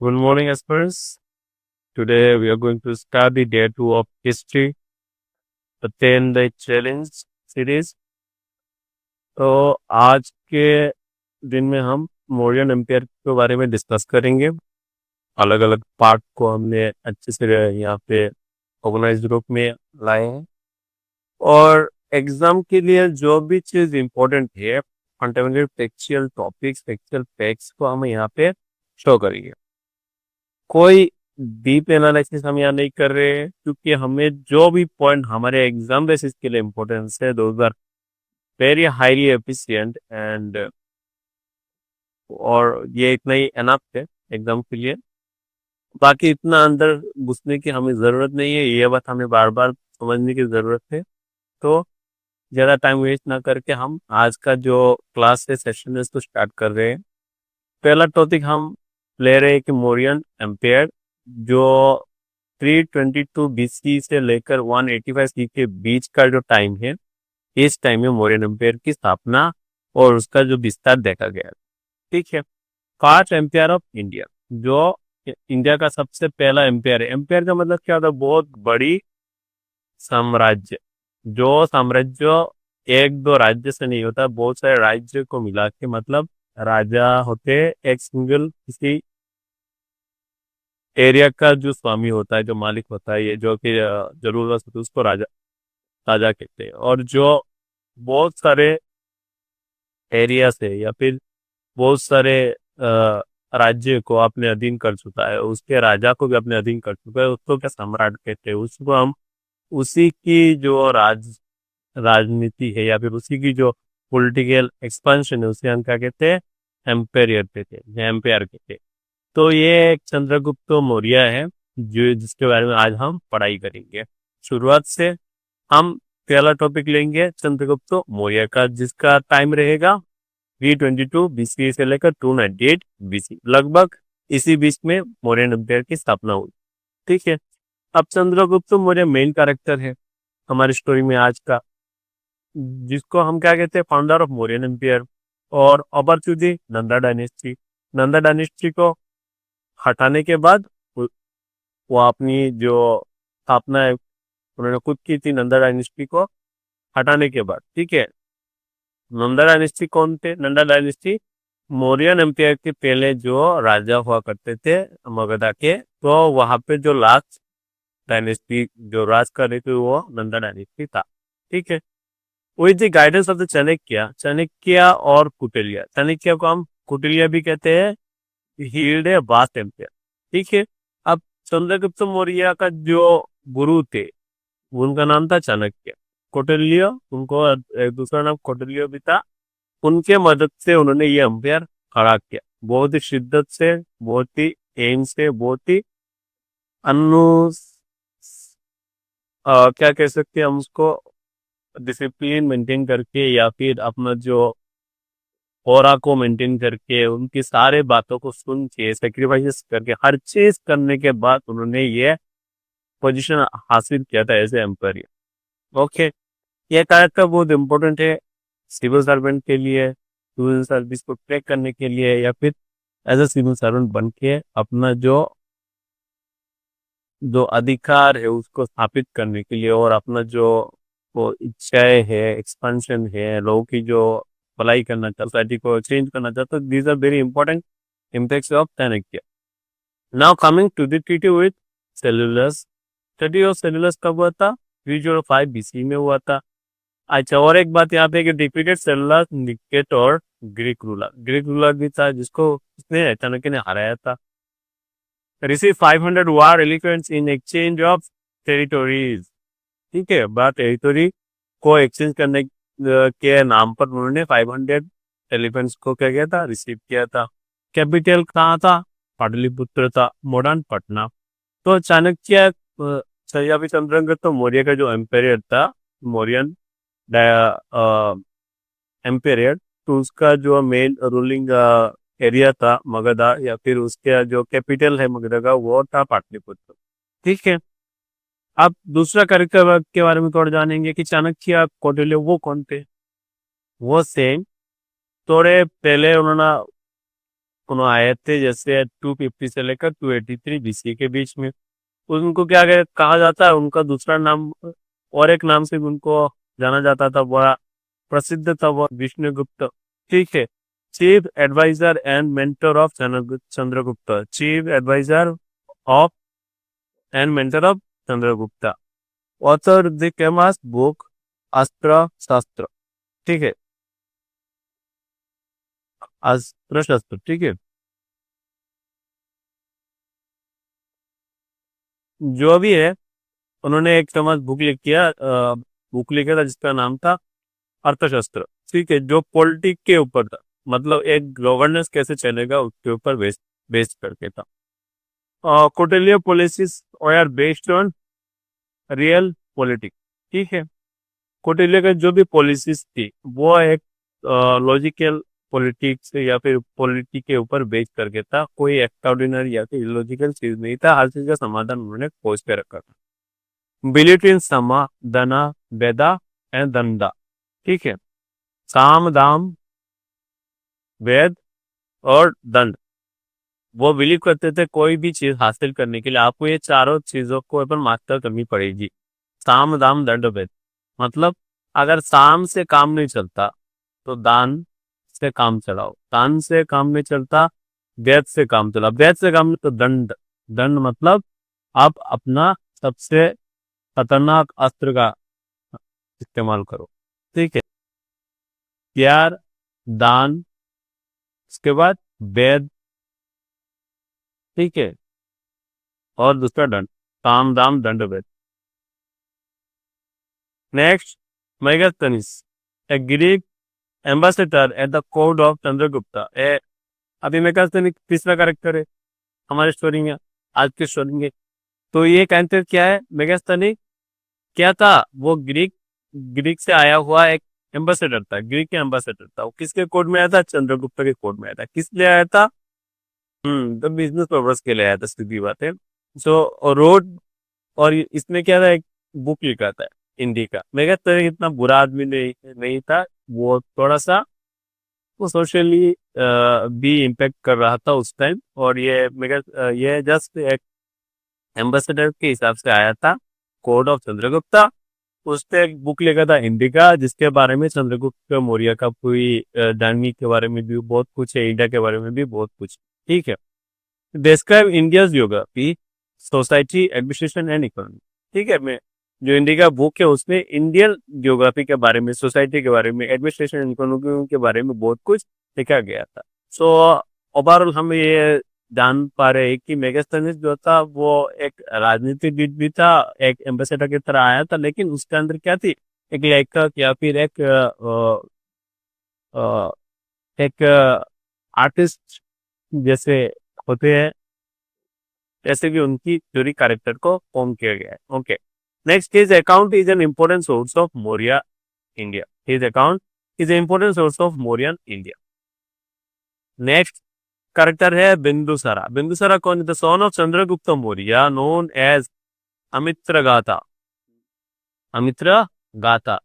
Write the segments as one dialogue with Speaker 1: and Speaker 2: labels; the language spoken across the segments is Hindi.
Speaker 1: Good morning, aspirants. Today we are going to start the day two of history, attain the challenge series. तो आज के दिन में हम मौर्यन एम्पायर के बारे में डिस्कस करेंगे। अलग अलग पार्ट को हमने अच्छे से यहाँ पे ऑर्गेनाइज रूप में लाए हैं और एग्जाम के लिए जो भी चीज इम्पोर्टेंट है contemporary factual topics factual facts को हम यहाँ पे शो करेंगे। कोई डीप एनालिसिस हम यहाँ नहीं कर रहे हैं क्योंकि हमें जो भी पॉइंट हमारे एग्जाम बेसिस के लिए इम्पोर्टेंस है those are very highly efficient and और ये इतना ही एनफ है एग्जाम के लिए। बाकी इतना अंदर घुसने की हमें जरूरत नहीं है, ये बात हमें बार बार समझने की जरूरत है। तो ज्यादा टाइम वेस्ट ना करके हम आज का जो क्लास है सेशन है उसको स्टार्ट कर रहे हैं। पहला टॉपिक हम ले रहे हैं कि मौर्यन एम्पायर जो 322 बीसी से लेकर 185 सी के बीच का जो टाइम है, इस टाइम में मौर्यन एम्पायर की स्थापना और उसका जो विस्तार देखा गया। ठीक है। फर्स्ट एम्पायर ऑफ इंडिया, जो इंडिया का सबसे पहला एम्पायर है। एम्पायर का मतलब क्या होता है? बहुत बड़ी साम्राज्य। जो साम्राज्य एक दो राज्य से नहीं होता, बहुत सारे राज्य को मिला के, मतलब राजा होते एक सिंगल किसी एरिया का जो स्वामी होता है, जो मालिक होता है, ये जो कि जरूरत होती है उसको राजा राजा कहते हैं। और जो बहुत सारे एरिया से या फिर बहुत सारे राज्य को अपने अधीन कर चुका है, उसके राजा को भी अपने अधीन कर चुका है, उसको क्या सम्राट कहते हैं। उसको हम उसी की जो राजनीति है या फिर उसी की जो पॉलिटिकल एक्सपेंशन है उसे हम क्या कहते हैं? एम्पेयर कहते हैं, एम्पायर कहते हैं। तो ये एक चंद्रगुप्त मौर्य है जो जिसके बारे में आज हम पढ़ाई करेंगे। शुरुआत से हम पहला टॉपिक लेंगे चंद्रगुप्त मौर्य का, जिसका टाइम रहेगा 322 बीसी से लेकर 298 बीसी, लगभग इसी बीच में मौर्यन एम्पायर की स्थापना हुई। ठीक है। अब चंद्रगुप्त मौर्य मेन कैरेक्टर है हमारी स्टोरी में आज का, जिसको हम क्या कहते हैं? फाउंडर ऑफ मौर्यन एम्पायर और opportunity Nanda dynasty. Nanda dynasty को हटाने के बाद वो अपनी जो स्थापना है उन्होंने खुद की थी नंदा डायनेस्टी को हटाने के बाद। ठीक है। नंदा डायनेस्टी कौन थे? नंदा डायनेस्टी मौर्यन एम्पायर के पहले जो राजा हुआ करते थे मगधा के, तो वहां पे जो लास्ट डायनेस्टी जो राज कर रही थी वो नंदा डायनेस्टी था। ठीक है। With the guidance of the Chanakya और कुटिल्या, चाणक्य को हम कुटिल्या भी कहते हैं, हील्ड ए वास्ट एम्पायर। ठीक है। अब चंद्रगुप्त मौर्य का जो गुरु थे उनका नाम था चाणक्य। कौटिल्य, उनको एक दूसरा नाम कौटिल्य भी था। उनके मदद से उन्होंने ये एम्पायर खड़ा किया, बहुत ही शिद्दत से, बहुत ही एम से, बहुत ही अनु क्या कह सकते हैं हम उसको, डिसिप्लिन मेंटेन करके या फिर अपना जो ओरा को मेंटेन करके, उनकी सारे बातों को सुन के, सेक्रीफाइसेस करके, हर चीज करने के बाद उन्होंने ये पोजीशन हासिल किया था एज ए एम्पायर। ओके। ये कैरेक्टर बहुत इंपॉर्टेंट है सिविल सर्वेंट के लिए, सिविल सर्विस को ट्रैक करने के लिए या फिर एज ए सिविल सर्वेंट बन के अपना जो जो अधिकार है उसको स्थापित करने के लिए और अपना जो वो इच्छाएं है, एक्सपेंशन है, लोगों की जो भलाई करना चाहता, सोसाइटी को चेंज करना चाहता, these are very important impacts of Chanakya. Now coming to the treaty with Seleucus. Treaty of Seleucus कब हुआ था? 305 बीसी में हुआ था। अच्छा, और एक बात यहाँ पे कि defeated cellulose Nicator, Greek ruler भी था जिसको उसने चाणक्य ने हराया था। Receive 500 war elephants in exchange of territories. ठीक है। बात टेरिटोरी को एक्सचेंज करने के नाम पर उन्होंने 500 एलिफेंट्स को क्या किया था? रिसीव किया था। कैपिटल कहाँ था? पाटलिपुत्र था, मॉडर्न पटना। तो चाणक्य या फिर चंद्रगुप्त मौर्य का जो एम्पायर था, मौर्यन एम्पायर, तो उसका जो मेन रूलिंग एरिया था मगधा, या फिर उसके जो कैपिटल है मगधा का वो था पाटलिपुत्र। ठीक है। अब दूसरा कैरेक्टर के बारे में थोड़ा जानेंगे कि चाणक्य कौटिल्य वो कौन थे। वो सेम थोड़े पहले उन्होंने उन्होंने आए थे जैसे 250 से लेकर 283 बीसी के बीच में। उनको क्या कहा जाता है, उनका दूसरा नाम और एक नाम से भी उनको जाना जाता था, बड़ा प्रसिद्ध था वो विष्णुगुप्त। ठीक है। Chief adviser and mentor of Chandragupta, chief adviser of and mentor of Chandragupta, author the famous book अस्त्र शस्त्र। ठीक है, अस्त्र शस्त्र। ठीक है, जो भी है, उन्होंने एक फेमस बुक लिखा था जिसका नाम था अर्थशास्त्र। ठीक है, जो पॉलिटिक के ऊपर था, मतलब एक गवर्नेंस कैसे चलेगा उसके ऊपर बेस बेस करके था। Kautilya policies are based on real politics. ठीक है, कोटेलिया का जो भी पॉलिसीज थी वो एक लॉजिकल पॉलिटिक्स या फिर पॉलिटिक के ऊपर बेस करके था, कोई एक्स्ट्राऑर्डिनरी या फिर इलॉजिकल चीज नहीं था, हर चीज का समाधान उन्होंने खोज के रखा था। बिलीव इन समा दना वेदा एंड दंडा। ठीक है, साम दाम वेद और दंड। वो बिलीव करते थे कोई भी चीज हासिल करने के लिए आपको ये चारों चीजों को अपन मास्टर करनी पड़ेगी। साम दाम दंड भेद, मतलब अगर साम से काम नहीं चलता तो दान से काम चलाओ, दान से काम नहीं चलता वैद से काम चलाओ, वैद से काम नहीं तो दंड, दंड मतलब आप अपना सबसे खतरनाक अस्त्र का इस्तेमाल करो। ठीक है, प्यार, दान, उसके बाद वेद। ठीक है, और दूसरा दंड, काम दाम दंड वेद। Next, Megasthenes, a Greek ambassador at the court of Chandragupta. ए अभी मेगास्थनीज तीसरा कैरेक्टर है हमारे स्टोरी में, आज की स्टोरी में। तो ये कैरेक्टर क्या है, मेगास्थनी क्या था, वो ग्रीक ग्रीक से आया हुआ एक एम्बेसडर था, ग्रीक के एम्बेसडर था। वो किसके कोर्ट में आया था, चंद्रगुप्त के कोर्ट में आया था। किस लिए आया था, तो बिजनेस पर्पज के लिए आया था, सीधी बात है। सो रोड, और इसमें क्या था, एक बुक लिखा था हिंदी का। मेगा तो इतना बुरा आदमी नहीं था, वो थोड़ा सा वो सोशली भी इम्पेक्ट कर रहा था उस टाइम, और ये जस्ट एक एम्बेसडर के हिसाब से आया था कोर्ट ऑफ चंद्रगुप्ता। उसने एक बुक लिखा था हिंदी का जिसके बारे में चंद्रगुप्त मौर्य का पूरी डायनेमिक के बारे में भी बहुत कुछ है, इंडिया के बारे में भी बहुत कुछ। ठीक है, describe India geography, society, administration and economy. ठीक है, मैं जो इंडिया का बुक है उसमें इंडियन जियोग्राफी के बारे में, सोसाइटी के बारे में, एडमिनिस्ट्रेशन एंड इकोनॉमी के बारे में बहुत कुछ लिखा गया था। सो ओवरऑल हम ये जान पा रहे हैं कि मेगास्थनीज जो था वो एक राजनीतिविद भी था, एक एम्बेसडर की तरह आया था, लेकिन उसके अंदर क्या थी, एक लेखक या फिर अ, एक आर्टिस्ट जैसे होते हैं, जैसे कि उनकी थ्योरी कैरेक्टर को फॉर्म किया गया है। Okay, next, his account is an important source of Maurya India. His account is an important source of Mauryan India. Next character है बिंदुसारा। बिंदुसारा कौन है, the son of Chandragupta Maurya known as Amitraghata. Amitraghata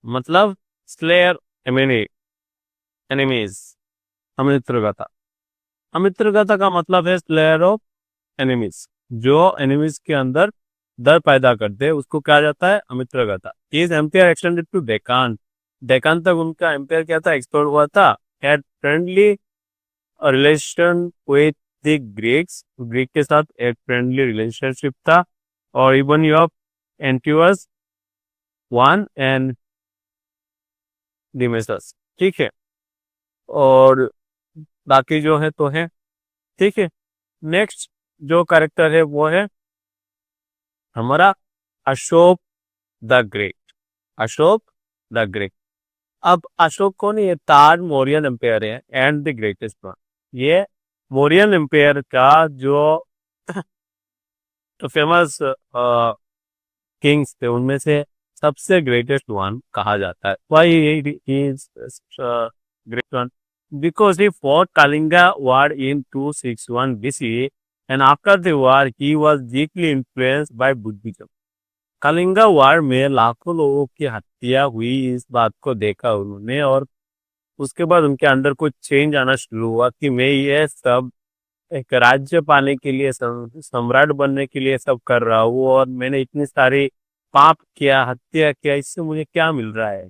Speaker 1: मतलब स्लेयर एनिमीज। अमित्रगाथा, अमित्रगाथा का मतलब है स्लेयर ऑफ एनिमीज, जो एनिमीज के अंदर डर पैदा करते हैं उसको कहा जाता है Amitraghata. Is empire extended to Deccan. Deccan तक उनका एम्पायर क्या था, एक्सप्लोर हुआ था। Had friendly relation with the Greeks, Greek के साथ एक फ्रेंडली रिलेशनशिप था। और even of Antiochus one and Deimachus. ठीक है, और बाकी जो है तो है। ठीक है, नेक्स्ट जो कैरेक्टर है वो है हमारा Ashok the great. Ashok the great. अब अशोक कौन है, ये ताज मौर्यन एम्पायर है एंड द ग्रेटेस्ट वन। ये मौर्यन एम्पायर का जो फेमस किंग्स थे उनमें से सबसे ग्रेटेस्ट वन कहा जाता है। Why is great one, because he fought Kalinga war in 261 BC and after the war he was deeply influenced by Buddhism. Kalinga war में लाखों लोगों की हत्या हुई, इस बात को देखा उन्होंने, और उसके बाद उनके अंदर कुछ चेंज आना शुरू हुआ कि मैं ये सब एक राज्य पाने के लिए, सम्राट बनने के लिए सब कर रहा हूँ, और मैंने इतनी सारी पाप किया, हत्या किया, इससे मुझे क्या मिल रहा है।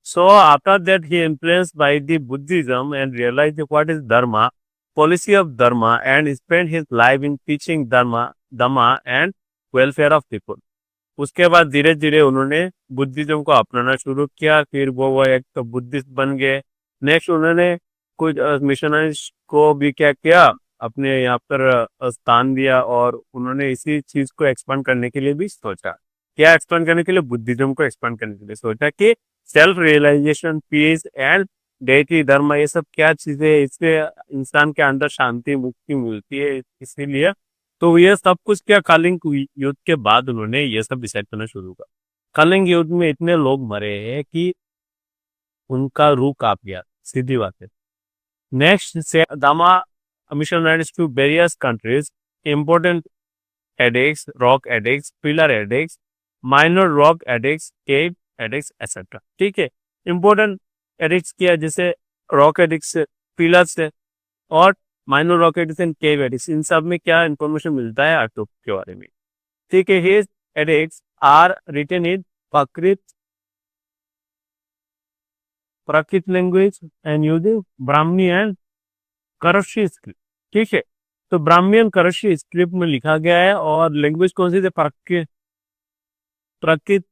Speaker 1: So after that, he influenced by the Buddhism and realized what is Dharma, policy of Dharma, and spent his life in teaching Dhamma and welfare of people. उसके बाद धीरे धीरे उन्होंने बुद्धिज्म को अपनाना शुरू किया, फिर वो एक तो बुद्धिस्ट बन गए। नेक्स्ट उन्होंने कुछ मिशनरीज को भी क्या किया, अपने यहाँ पर स्थान दिया, और उन्होंने इसी चीज को एक्सपांड करने के लिए भी सोचा। क्या एक्सपांड करने के लिए? बुद्धिज्म को एक्सपांड करने के लिए सोचा कि self realisation, peace and deity dharma, ये सब क्या चीजें, इससे इंसान के अंदर शांति मुक्ति मिलती है। इसीलिए तो ये सब कुछ क्या, कलिंग युद्ध के बाद उन्होंने ये सब डिसाइड करना शुरू किया। कलिंग युद्ध में इतने लोग मरे हैं कि उनका रूह कांप गया, सीधी बात है। नेक्स्ट से दामा missionaries to various countries, important addicts, rock addicts, pillar addicts, minor rock addicts, cave addicts, etc. ठीक है, important addicts किया, जैसे rock addicts, pillars से, और minor rock edicts and cave edicts, इन सब में क्या इंफॉर्मेशन मिलता है आर्टो के बारे में। ठीक है, his edicts are written in Prakrit language and using Brahmi and Kharosthi script. ठीक है, तो ब्राह्मी एंड करशी स्क्रिप्ट में लिखा गया है, और लैंग्वेज कौन सी थी? प्राकृत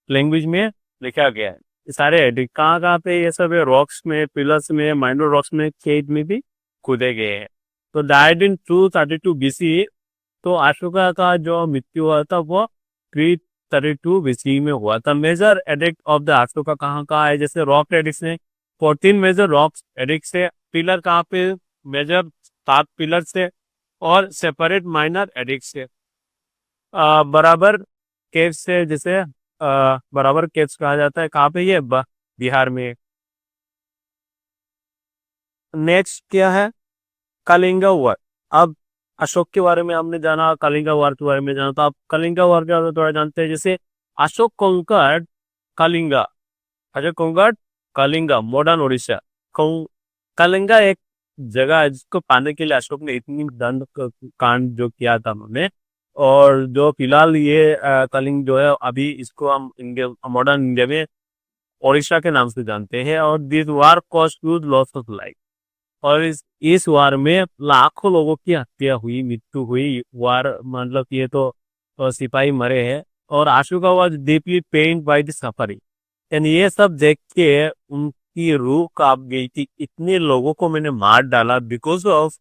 Speaker 1: लैंग्वेज में लिखा गया है। सारे एडिक्ट कहाँ कहाँ पे ये सब है? रॉक्स में, पिलर्स में, माइनर रॉक्स में, केव में भी कूदे गए हैं। तो डाइड इन 232 BC। तो अशोका का जो मृत्यु हुआ था वो 332 BC में हुआ था। Major edict of the Ashoka कहाँ कहाँ है? जैसे रॉक एडिक्ट है, 14 मेजर रॉक एडिक्ट है। पिलर कहाँ पे? मेजर 7 पिलर से, और सेपरेट माइनर एडिक्ट से। बराबर केव से, जैसे बराबर केव्स कहा जाता है, कहाँ पे? ये बिहार में। नेक्स्ट क्या है? कलिंगा वॉर। अब अशोक के बारे में हमने जाना, कलिंगा वॉर के बारे में जाना, तो आप कलिंगा वॉर के बारे में थोड़ा जानते हैं। जैसे Ashok conquered Kalinga, Ashok conquered Kalinga, modern Orissa. Kalinga एक जगह है जिसको पाने के लिए अशोक ने इतनी दंड कांड जो किया था उन्होंने, और जो फिलहाल ये कलिंग जो है, अभी इसको हम इंडिया, मॉडर्न इंडिया में ओडिशा के नाम से जानते हैं। और this war cost huge loss of life, और इस वार में लाखों लोगों की हत्या हुई, मृत्यु हुई। वार मतलब ये तो सिपाही मरे हैं, और Ashoka was deeply pained by the suffering. And ये सब देख के उनकी रूह कांप गई थी, इतने लोगों को मैंने मार डाला बिकॉज ऑफ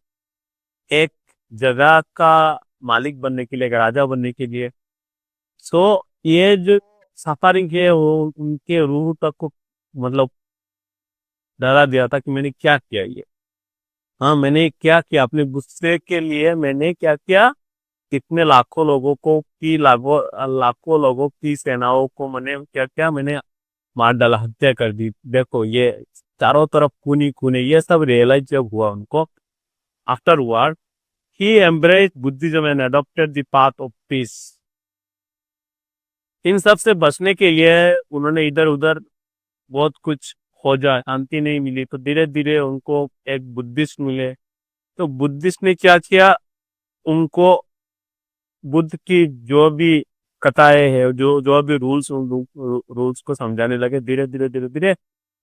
Speaker 1: एक जगह का मालिक बनने के लिए, एक राजा बनने के लिए। सो ये जो सफरिंग है वो उनके रूह तक को मतलब डरा दिया था कि मैंने क्या किया ये। हाँ, मैंने क्या किया? अपने गुस्से के लिए मैंने क्या किया? कितने लाखों लोगों को की लाखों लोगों की सेनाओं को मैंने क्या किया? मैंने मार डाला, हत्या कर दी। देखो ये चारों तरफ खून ही खून है। ये सब रियलाइज जब हुआ उनको after war, he embraced Buddhism and adopted the path of peace. इन सब से बचने के लिए उन्होंने इधर उधर बहुत कुछ खोजा, शांति नहीं मिली, तो धीरे धीरे उनको एक बुद्धिस्ट मिले। तो बुद्धिस्ट ने क्या किया? उनको बुद्ध की जो भी कथाएं है, जो जो भी रूल्स को समझाने लगे। धीरे धीरे धीरे धीरे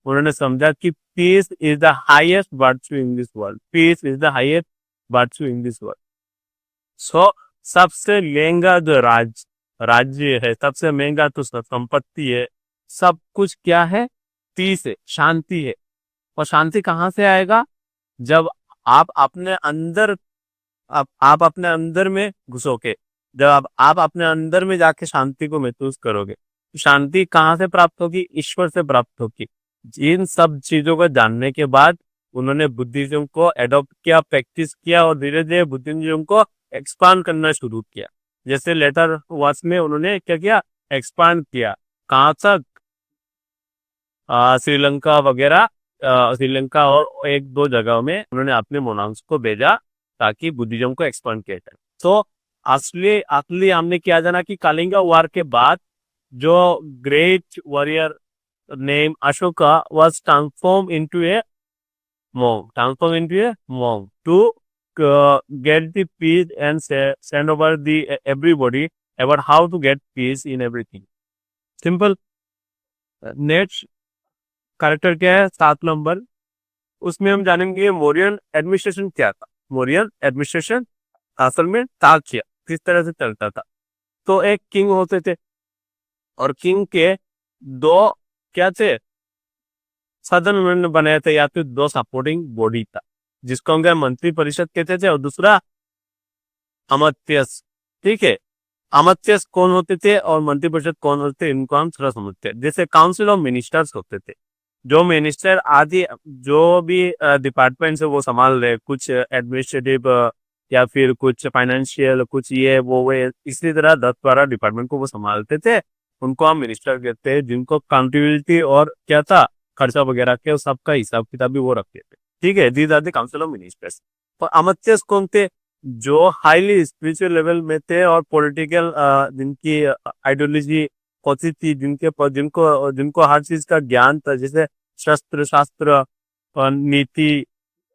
Speaker 1: उन्होंने समझा कि peace is the highest virtue in this world, peace is the highest virtue in this world. So सबसे महंगा जो राज्य है, सबसे महंगा तो संपत्ति है, सब कुछ क्या है? पीस है, शांति है। और शांति कहाँ से आएगा? जब आप अपने अंदर आप अपने अंदर में घुसोगे, जब आप अपने अंदर में जाके शांति को महसूस करोगे, तो शांति कहाँ से प्राप्त होगी? ईश्वर से प्राप्त होगी। इन सब चीजों को जानने के बाद उन्होंने बुद्धिज्म को एडॉप्ट किया, प्रैक्टिस किया, और धीरे धीरे बुद्धिज्म को एक्सपांड करना शुरू किया। जैसे लेटर वर्स में उन्होंने क्या किया? एक्सपांड किया। कहाँ तक? श्रीलंका वगैरह, श्रीलंका और एक दो जगहों में उन्होंने अपने मोनांग्स को भेजा ताकि बुद्धिज्म को एक्सपांड किया जाए। तो असली हमने क्या जाना कि कलिंगा वार के बाद जो great warrior named Ashoka was transformed into a monk to get the peace and send over the everybody about how to get peace in everything. Simple. Next character क्या है 7 नंबर, उसमें हम जानेंगे मौर्यन एडमिनिस्ट्रेशन क्या था। मौर्यन एडमिनिस्ट्रेशन असल में था क्या, किस तरह से चलता था। तो एक किंग होते थे और किंग के दो क्या थे, सदन उन्होंने बनाए थे या फिर 2 सपोर्टिंग बॉडी था, जिसको हम मंत्री परिषद कहते थे और दूसरा अमात्यस। ठीक है, अमात्यस कौन होते थे और मंत्री परिषद कौन होते थे, इनको हम थोड़ा समझते हैं। जैसे काउंसिल ऑफ मिनिस्टर्स होते थे, जो मिनिस्टर आदि जो भी डिपार्टमेंट है वो संभाल रहे, कुछ एडमिनिस्ट्रेटिव या फिर कुछ फाइनेंशियल, कुछ ये वो इसी तरह 10-12 डिपार्टमेंट को वो संभालते थे, उनको हम मिनिस्टर कहते हैं, जिनको काउंटेबिलिटी और क्या था खर्चा वगैरह के सबका हिसाब किताब भी वो रखते थे। ठीक है, these are the council of ministers. और अमात्यस कौन थे, जो हाईली स्पिरिचुअल लेवल में थे और पॉलिटिकल जिनकी आइडियोलॉजी कौन थी, जिनको जिनको हर चीज का ज्ञान था, जैसे शस्त्र शास्त्र नीति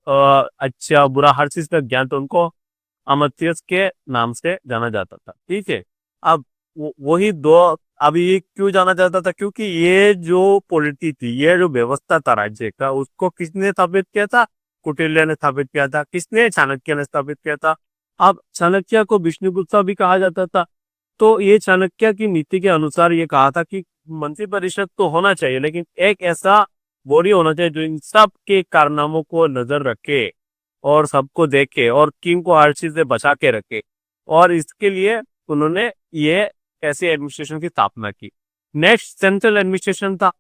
Speaker 1: अच्छा बुरा हर चीज का ज्ञान, तो उनको अमात्यस के नाम से जाना जाता था। ठीक है, अब वही दो, अब ये क्यों जाना जाता था, क्योंकि ये जो पॉलिटी थी, ये जो व्यवस्था था राज्य का, उसको किसने स्थापित किया था, कौटिल्य ने स्थापित किया था। किसने, चाणक्य ने स्थापित किया था। अब चाणक्य को विष्णुगुप्ता भी कहा जाता था। तो ये चाणक्य की नीति के अनुसार ये कहा था कि मंत्री परिषद तो होना चाहिए, लेकिन एक ऐसा बॉडी होना चाहिए जो इन सब के कारनामों को नजर रखे और सबको देखे और किंग को हर चीज से बचा के रखे। और इसके लिए उन्होंने ये ऐसे एडमिनिस्ट्रेशन की स्थापना की। नेक्स्ट सेंट्रल एडमिनिस्ट्रेशन था।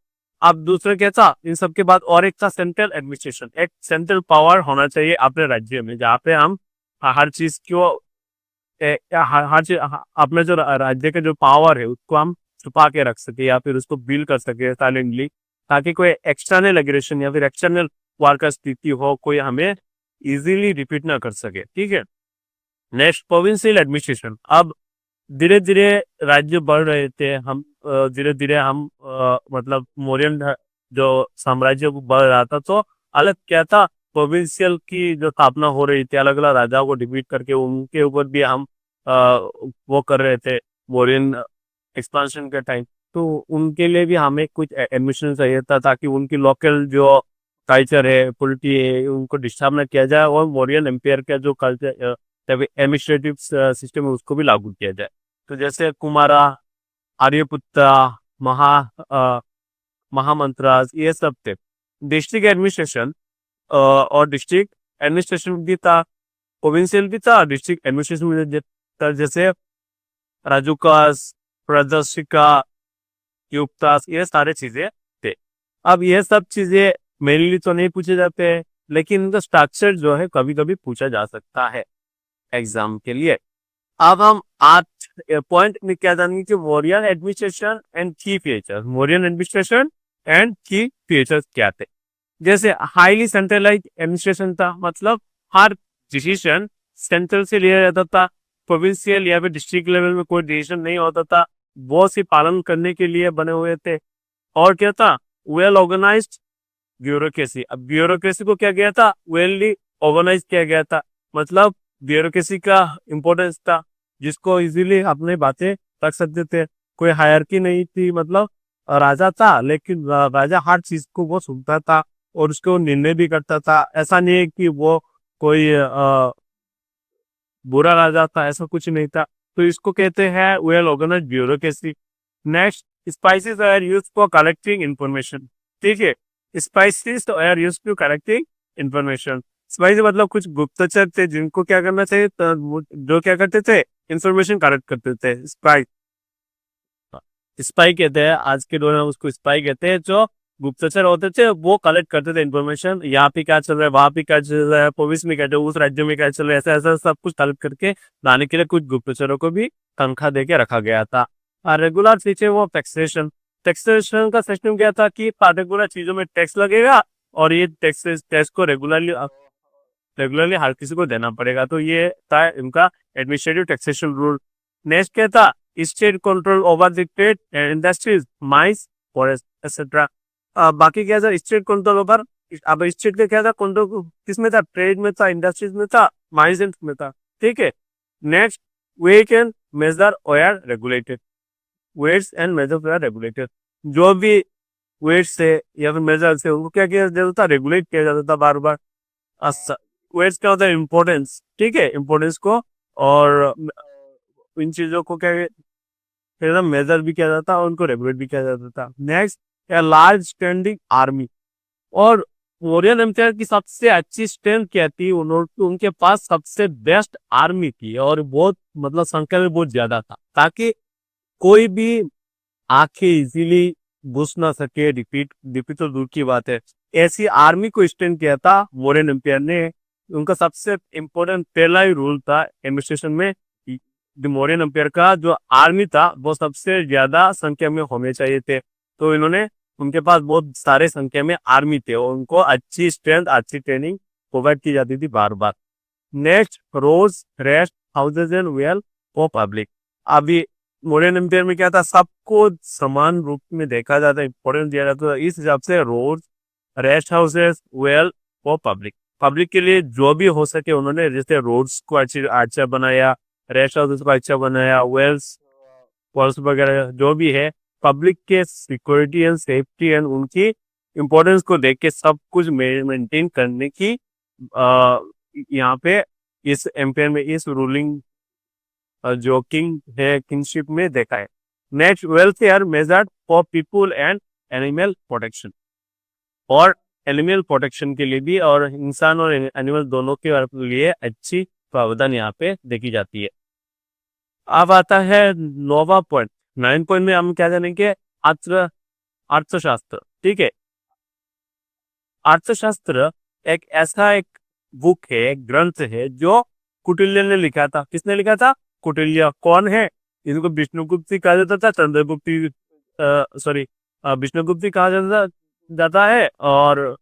Speaker 1: अब दूसरा क्या था, इन सबके बाद और एक था सेंट्रल एडमिनिस्ट्रेशन। एक सेंट्रल पावर होना चाहिए अपने राज्य में, जहाँ पे हम हर चीज को हर चीज अपने जो राज्य के जो पावर है उसको हम छुपा के रख सके या फिर उसको बिल कर सके साइलेंटली, ताकि कोई एक्सटर्नल एग्रेशन या फिर एक्सटर्नल वार का स्थिति हो, कोई हमें इजीली रिपीट ना कर सके। ठीक है, नेक्स्ट प्रोविंशियल एडमिनिस्ट्रेशन। अब धीरे धीरे राज्य बढ़ रहे थे, हम धीरे धीरे हम मतलब मौर्यन जो साम्राज्य बढ़ रहा था, तो अलग क्या था, प्रोविंशियल की जो स्थापना हो रही थी, अलग अलग राजाओं को डिफीट करके उनके ऊपर भी हम वो कर रहे थे मौर्यन एक्सपांशन के टाइम। तो उनके लिए भी हमें कुछ एडमिशन चाहिए था, ताकि उनकी लोकल जो कल्चर है, पॉलिटी है, उनको डिस्टर्ब ना किया जाए और मौर्यन एम्पायर का जो कल्चर एडमिनिस्ट्रेटिव सिस्टम है उसको भी लागू किया जाए। तो जैसे कुमारा, आर्यपुत्ता, महा महामंत्रास, ये सब थे। डिस्ट्रिक्ट एडमिनिस्ट्रेशन और डिस्ट्रिक्ट एडमिनिस्ट्रेशन भी था, प्रोविंशियल भी था, डिस्ट्रिक्ट एडमिनिस्ट्रेशन भी था। जैसे राजुकास, प्रदर्शिका, युक्तास, ये सारे चीजें थे। अब ये सब चीजें मेनली तो नहीं पूछे जाते हैं, लेकिन इनका स्ट्रक्चर जो है कभी कभी पूछा जा सकता है एग्जाम के लिए। अब हम 8 पॉइंट में क्या जानेंगे कि मौर्यन एडमिनिस्ट्रेशन एंड की फीचर्स। मौर्यन एडमिनिस्ट्रेशन एंड की फीचर्स क्या थे। जैसे हाईली सेंट्रलाइज एडमिनिस्ट्रेशन था, मतलब हर डिसीजन सेंट्रल से लिया जाता था, प्रोविंशियल या फिर डिस्ट्रिक्ट लेवल में कोई डिसीजन नहीं होता था, बहुत सी पालन करने के लिए बने हुए थे। और क्या था, वेल ऑर्गेनाइज्ड ब्यूरोक्रेसी। अब ब्यूरोक्रेसी को क्या गया था, वेलली ऑर्गेनाइज किया गया था, मतलब ब्यूरोक्रेसी का इंपॉर्टेंस था, जिसको इजीली अपने बातें रख सकते थे। कोई हायरकी नहीं थी, मतलब राजा था लेकिन राजा हर चीज को वो सुनता था और उसको निर्णय भी करता था। ऐसा नहीं है कि वो कोई बुरा राजा था, ऐसा कुछ नहीं था। तो इसको कहते हैं well organise bureaucracy. Next, spices are used for collecting information. ठीक है, spices are used to collecting information. Spice मतलब कुछ गुप्तचर थे, जिनको क्या करना चाहिए, जो क्या करते थे, इंफॉर्मेशन कलेक्ट करते थे। स्पाई स्पाई कहते हैं, आज के दौर में उसको स्पाई कहते हैं। जो गुप्तचर होते थे वो कलेक्ट करते थे इन्फॉर्मेशन, यहाँ पे क्या चल रहा है, वहां पे क्या चल रहा है, प्रोविंस में क्या चल रहा है, उस राज्य में क्या चल रहा है, ऐसा ऐसा सब कुछ कलेक्ट करके लाने के लिए कुछ गुप्तचरों को भी तनख्वाह दे के रखा गया था। और रेगुलर चीजें वो टैक्सेशन। टैक्सेशन का सिस्टम क्या था कि पार्टिकुलर चीजों में टैक्स लगेगा और ये टैक्स को रेगुलरली हर किसी को देना पड़ेगा। तो ये था इनका एडमिनिस्ट्रेटिव टैक्सेशन रूल। नेक्स्ट क्या था, state control over the trade and industries, mines, forest etcetera. बाकी क्या था, स्टेट कंट्रोल ओवर। अब स्टेट का क्या था कंट्रोल, किसमें था, ट्रेड में था, इंडस्ट्रीज में था, माइंस में था। ठीक है। Next, way can measure were regulated, weights and measure were regulated. जो भी वेट्स है या फिर मेजर से उनको क्या किया जाता था, रेगुलेट किया जाता था बार बार। वेट्स क्या होता है, इम्पोर्टेंस। ठीक है, इम्पोर्टेंस को, और इन चीजों को क्या फिर मेजर भी किया जाता और उनको रेगुलेट भी किया जाता था। Next, large standing army. और मौर्यन एम्पायर की सबसे अच्छी स्ट्रेंथ क्या थी, उन्होंने उनके पास सबसे बेस्ट आर्मी थी, और बहुत मतलब संख्या में बहुत ज्यादा था, ताकि कोई भी आके इजीली घुस ना सके। डिफीट डिफीट तो दूर की बात है, ऐसी आर्मी को स्टैंड किया था मौर्यन एम्पायर ने। उनका सबसे इम्पोर्टेंट पहला ही रूल था एडमिनिस्ट्रेशन में, मौर्यन एम्पायर का जो आर्मी था वो सबसे ज्यादा संख्या में होने चाहिए थे। तो इन्होंने, उनके पास बहुत सारे संख्या में आर्मी थे और उनको अच्छी स्ट्रेंथ, अच्छी ट्रेनिंग प्रोवाइड की जाती थी बार बार। Next, roads, rest houses and well for public. अभी मौर्यन एम्पायर में क्या था, सबको समान रूप में देखा जाता, इंपॉर्टेंस दिया जाता था। इस हिसाब से roads, rest houses, well for public, public के लिए जो भी हो सके उन्होंने, जैसे रोड्स को अच्छा बनाया, रेस्ट हाउसेस को अच्छा बनाया, वेल्स पर्स वगैरह जो भी है, पब्लिक के सिक्योरिटी एंड सेफ्टी एंड उनकी इम्पोर्टेंस को देख के सब कुछ मेंटेन करने की यहाँ पे इस एम्पायर में, इस रूलिंग जो किंग है, किंगशिप में देखा है। Next, welfare measured for people and animal protection. और एनिमल प्रोटेक्शन के लिए भी, और इंसान और एनिमल दोनों के लिए अच्छी प्रावधान यहाँ पे देखी जाती है। अब आता है नोवा पॉइंट। 9 पॉइंट में हम क्या जानेंगे, अर्थ अर्थशास्त्र। ठीक है। अर्थशास्त्र एक ऐसा एक बुक है, एक ग्रंथ है जो कुटिल्य ने लिखा था। किसने लिखा था, कुटिल्य। कौन है, इनको विष्णुगुप्त भी कहा जाता था, चंद्रगुप्त सॉरी विष्णुगुप्त भी कहा जाता है, और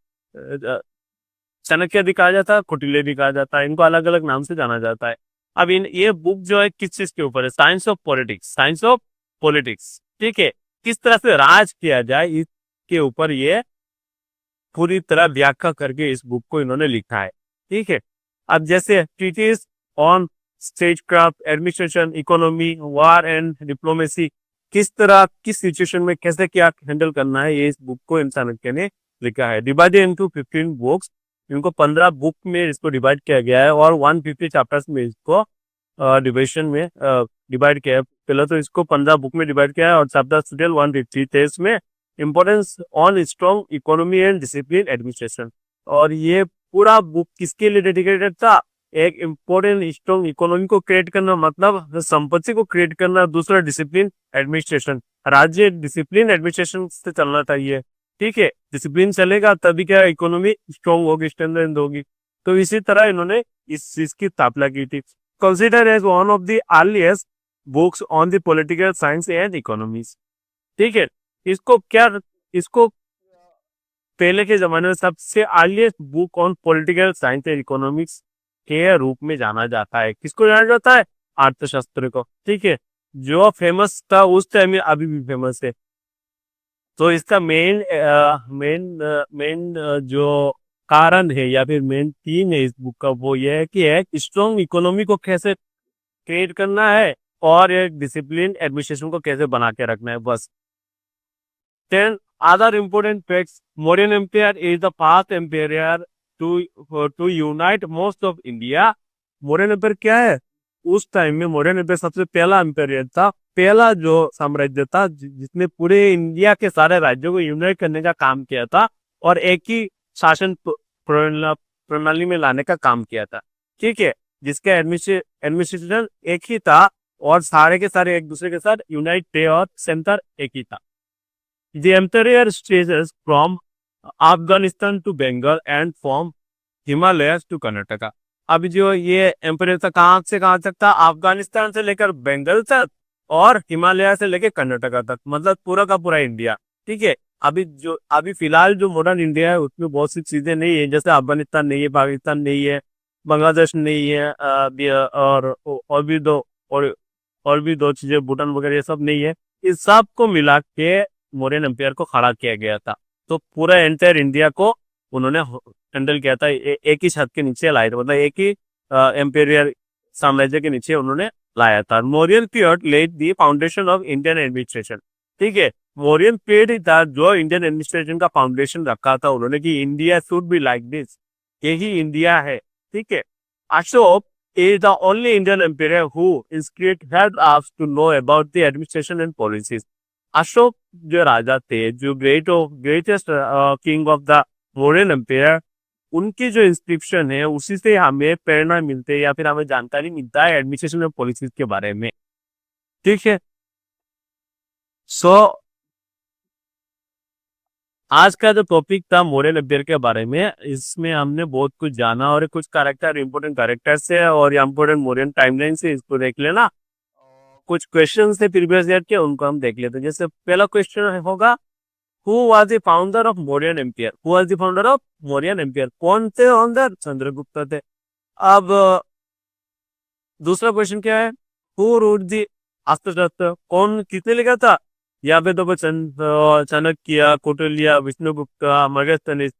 Speaker 1: चाणक्य भी कहा जाता है, कुटिल्य भी कहा जाता है। इनको अलग अलग नाम से जाना जाता है। अब ये बुक जो है किस चीज के ऊपर है, science of politics, science of politics. ठीक है, किस तरह से राज किया जाए इसके ऊपर ये पूरी तरह व्याख्या करके इस बुक को इन्होंने लिखा है। ठीक है। अब जैसे treaties on statecraft, administration, economy, war and diplomacy, किस तरह किस सिचुएशन में कैसे क्या हैंडल करना है, ये इस बुक को चाणक्य ने लिखा है। डिवाइडेड इनटू 15 बुक्स, इनको 15 बुक में इसको डिवाइड किया गया है, और 150 चैप्टर्स में इसको डिविजन में डिवाइड किया है। पहले तो इसको 15 बुक में डिवाइड किया है, और चैप्टर 150 थे इसमें। Importance on strong economy and discipline administration. और ये पूरा बुक किसके लिए डेडिकेटेड था, एक इम्पोर्टेंट स्ट्रॉन्ग इकोनॉमी को क्रिएट करना, मतलब संपत्ति को क्रिएट करना। दूसरा, डिसिप्लिन एडमिनिस्ट्रेशन, राज्य डिसिप्लिन एडमिनिस्ट्रेशन से चलना चाहिए। ठीक है, डिसिप्लिन चलेगा तभी क्या इकोनॉमी स्ट्रॉन्ग होगी, स्ट्रेंथ होगी। तो इसी तरह इन्होंने इस चीज की स्थापना की थी। Consider as one of the earliest books on the political science and economies. ठीक है, इसको क्या, इसको पहले के जमाने में सबसे earliest book on political science and economics के रूप में जाना जाता है। किसको जाना जाता है, अर्थशास्त्र को। ठीक है, जो फेमस था उस टाइम में, अभी भी फेमस है। तो इसका मेन मेन मेन जो कारण है या फिर मेन थीम है इस बुक का, वो ये है कि एक स्ट्रॉन्ग इकोनॉमी को कैसे क्रिएट करना है, और एक डिसिप्लिन एडमिनिस्ट्रेशन को कैसे बना के रखना है, बस। Then other important facts, Mauryan Empire is the first empire to unite most of India. Mauryan empire क्या है, उस टाइम में मौर्यन एम्पायर सबसे पहला एम्पायर था, पहला जो साम्राज्य था जिसने पूरे इंडिया के सारे राज्यों को यूनाइट करने का काम किया था, और एक ही शासन प्रणाली में लाने का काम किया था। ठीक है, जिसका एडमिनिस्ट्रेशन एक ही था, और सारे के सारे एक दूसरे के साथ यूनाइट थे, और सेंटर एक ही था। The empire stretches from Afghanistan to Bengal and from Himalayas to Karnataka. अभी जो ये एम्पायर था कहाँ से कहाँ तक था, अफगानिस्तान से लेकर बंगाल तक, और हिमालय से लेकर कर्नाटका तक, मतलब पूरा का पूरा इंडिया। ठीक है, अभी फिलहाल जो मॉडर्न इंडिया है उसमें बहुत सी चीजें नहीं है, जैसे अफगानिस्तान नहीं है, पाकिस्तान नहीं है, बांग्लादेश नहीं है, और और भी दो चीजें, भूटान वगैरह ये सब नहीं है। इस सब को मिला के मौर्यन एम्पायर को खड़ा किया गया था। तो पूरा एंटायर इंडिया को उन्होंने हैंडल किया था, एक ही छत के नीचे लाए थे, मतलब एक ही एम्पेरियल साम्राज्य के नीचे उन्होंने लाया था। Mauryan period laid the foundation of Indian administration. ठीक है, मौर्यन पीरियड ही था जो इंडियन एडमिनिस्ट्रेशन का फाउंडेशन रखा था उन्होंने कि India should be like this, यही इंडिया है। ठीक है, Ashok is the only Indian emperor who inspired helped us to know about the administration and policies. Ashok जो राजा थे, जो greatest king of the Mauryan empire, उनकी जो इंस्क्रिप्शन है उसी से हमें प्रेरणा मिलती है या फिर हमें जानकारी मिलता है एडमिनिस्ट्रेशन और पॉलिसीज के बारे में। ठीक है, सो आज का जो टॉपिक था मौर्यन एम्पायर के बारे में, इसमें हमने बहुत कुछ जाना और कुछ कैरेक्टर इंपोर्टेंट कैरेक्टर्स है और इंपोर्टेंट मौर्यन टाइमलाइन से इसको देख लेना। कुछ क्वेश्चन थे प्रीवियस ईयर के, उनको हम देख लेते हैं। जैसे पहला क्वेश्चन होगा, who was the founder of Mauryan empire? Who was the founder of Mauryan empire? कौन थे फाउंडर? चंद्रगुप्त थे। अब दूसरा क्वेश्चन क्या है, हु रूल्ड द अष्टशस्त्र? कौन, किसने लिखा था? यहाँ पे तो चाणक्य, कौटिल्य, विष्णुगुप्त, मगस्थनीस।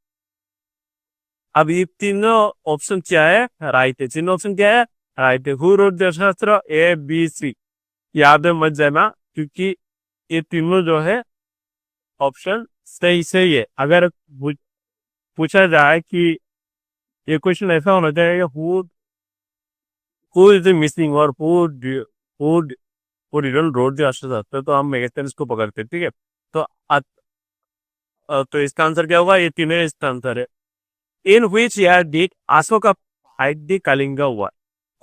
Speaker 1: अब ये तीनों ऑप्शन क्या है? राइट है। तीनों ऑप्शन क्या है? राइट है। Who wrote the Arthashastra? A B C. याद है मत जाना, क्योंकि ये तीनों जो है ऑप्शन सही सही है। अगर पूछा जाए कि ये क्वेश्चन ऐसा होना चाहिए, हु इज मिसिंग और हु डिडंट रोड द अर्थशास्त्र, तो हम मेगास्थनीस को पकड़ते हैं। ठीक है, तो तो इसका आंसर क्या होगा? ये तीनों इसका आंसर है। In which year did Ashoka fight the Kalinga war?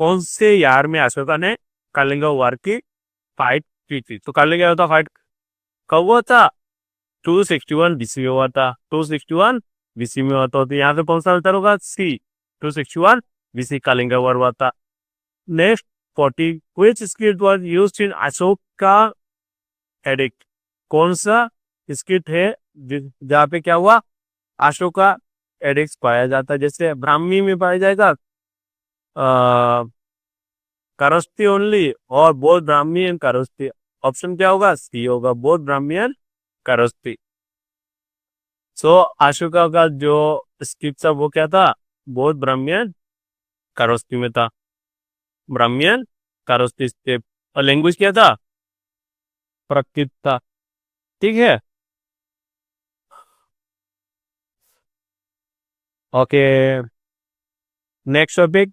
Speaker 1: कौन से ईयर में अशोका ने कलिंगा वॉर की फाइट की थी? तो कलिंगा था फाइट कब हुआ था? 261 बीसी में हुआ था। 261 बीसी में हुआ था। तो यहाँ पे कौन सा आंसर होगा? सी, 261 बीसी कलिंगा वॉर हुआ था। Next 40, which script was used in Ashoka addict? कौन सा स्क्रिप्ट है जहाँ पे क्या हुआ? अशोका एडिक्ट पाया जाता है। जैसे ब्राह्मी में पाया जाएगा करस्ती ओनली, और बोध ब्राह्मी एंड करस्ती। ऑप्शन क्या होगा? सी होगा, बोध ब्राह्मी एंड करस्ती। सो अशोका का जो स्क्रिप्ट था वो क्या था? बोध ब्राह्मी एंड करस्ती में था। Brahmi and Kharosthi script. और लैंग्वेज क्या था? प्राकृत था। ठीक है, ओके। Next topic,